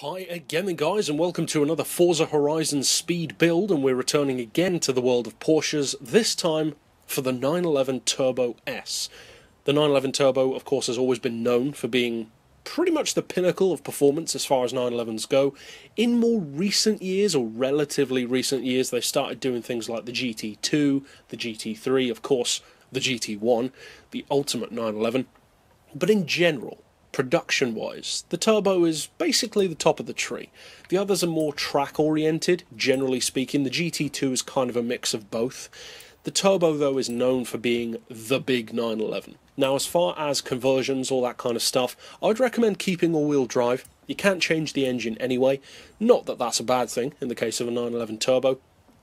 Hi again guys, and welcome to another Forza Horizon speed build, and we're returning again to the world of Porsches, this time for the 911 Turbo S. The 911 Turbo, of course, has always been known for being pretty much the pinnacle of performance as far as 911s go. In more recent years, or relatively recent years, they started doing things like the GT2, the GT3, of course, the GT1, the ultimate 911. But in general, production-wise, the Turbo is basically the top of the tree. The others are more track-oriented, generally speaking. The GT2 is kind of a mix of both. The Turbo, though, is known for being the big 911. Now, as far as conversions, all that kind of stuff, I'd recommend keeping all-wheel drive. You can't change the engine anyway. Not that that's a bad thing in the case of a 911 Turbo.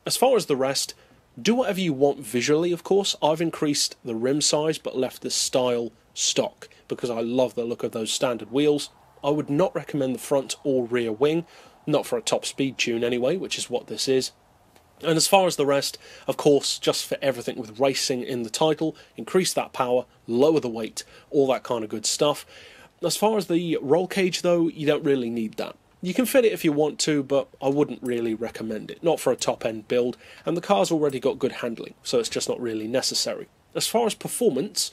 As far as the rest, do whatever you want visually, of course. I've increased the rim size but left the style stock because I love the look of those standard wheels. I would not recommend the front or rear wing, not for a top speed tune anyway, which is what this is. And as far as the rest, of course, just for everything with racing in the title, increase that power, lower the weight, all that kind of good stuff. As far as the roll cage though, you don't really need that. You can fit it if you want to, but I wouldn't really recommend it, not for a top-end build, and the car's already got good handling, so it's just not really necessary. As far as performance,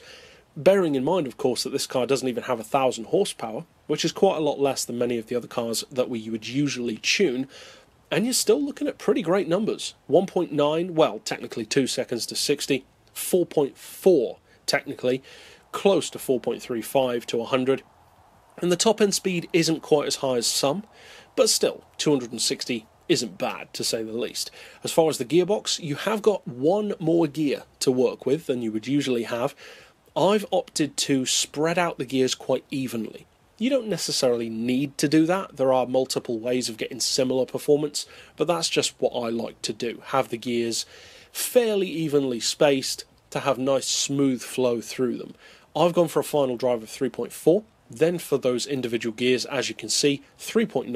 bearing in mind, of course, that this car doesn't even have 1,000 horsepower, which is quite a lot less than many of the other cars that we would usually tune, and you're still looking at pretty great numbers. 1.9, well, technically 2 seconds to 60, 4.4 technically, close to 4.35 to 100, and the top-end speed isn't quite as high as some, but still, 260 isn't bad, to say the least. As far as the gearbox, you have got one more gear to work with than you would usually have. I've opted to spread out the gears quite evenly. You don't necessarily need to do that. There are multiple ways of getting similar performance, but that's just what I like to do. Have the gears fairly evenly spaced to have nice smooth flow through them. I've gone for a final drive of 3.4. Then for those individual gears, as you can see, 3.9,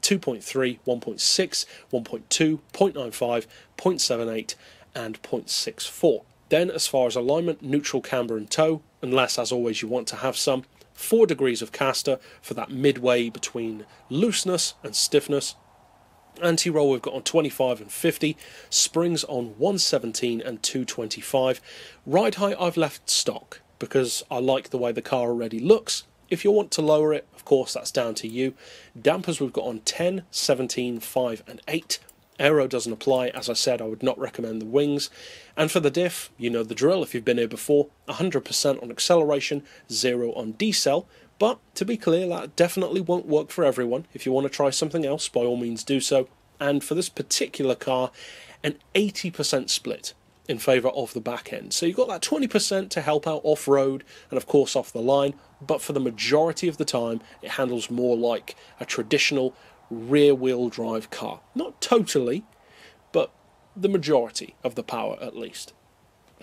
2.3, 1.6, 1.2, 0.95, 0.78 and 0.64. Then as far as alignment, neutral, camber and toe, unless as always you want to have some, 4 degrees of caster for that midway between looseness and stiffness. Anti-roll we've got on 25 and 50, springs on 117 and 225. Ride height I've left stock because I like the way the car already looks. If you want to lower it, of course, that's down to you. Dampers we've got on 10, 17, 5 and 8. Aero doesn't apply. As I said, I would not recommend the wings. And for the diff, you know the drill if you've been here before, 100% on acceleration, 0 on decel. But to be clear, that definitely won't work for everyone. If you want to try something else, by all means do so. And for this particular car, an 80% split in favour of the back end. So you've got that 20% to help out off-road and of course off the line, but for the majority of the time it handles more like a traditional rear-wheel drive car. Not totally, but the majority of the power at least.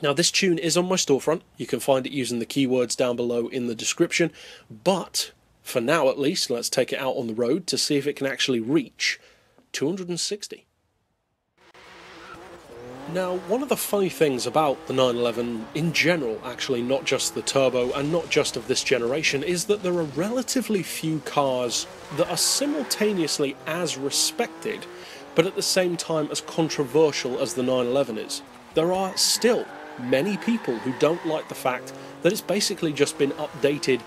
Now this tune is on my storefront. You can find it using the keywords down below in the description, but for now at least, let's take it out on the road to see if it can actually reach 260. Now, one of the funny things about the 911 in general, actually, not just the Turbo and not just of this generation, is that there are relatively few cars that are simultaneously as respected, but at the same time as controversial as the 911 is. There are still many people who don't like the fact that it's basically just been updated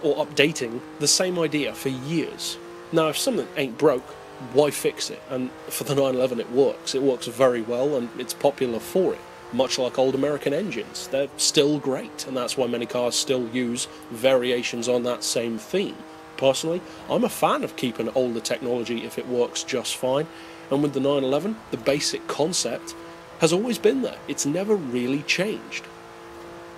or updating the same idea for years. Now, if something ain't broke, why fix it? And for the 911 it works. It works very well and it's popular for it. Much like old American engines. They're still great, and that's why many cars still use variations on that same theme. Personally, I'm a fan of keeping older technology if it works just fine, and with the 911, the basic concept has always been there. It's never really changed.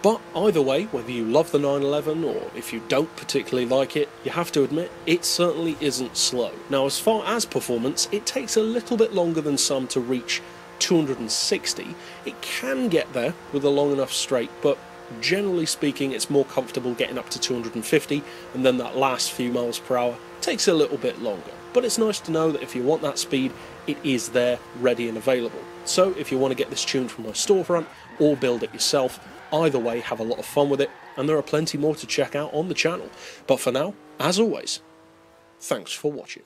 But either way, whether you love the 911 or if you don't particularly like it, you have to admit, it certainly isn't slow. Now, as far as performance, it takes a little bit longer than some to reach 260. It can get there with a long enough straight, but generally speaking, it's more comfortable getting up to 250, and then that last few miles per hour takes a little bit longer. But it's nice to know that if you want that speed, it is there, ready and available. So if you want to get this tuned from my storefront or build it yourself, either way, have a lot of fun with it, and there are plenty more to check out on the channel. But for now, as always, Thanks for watching.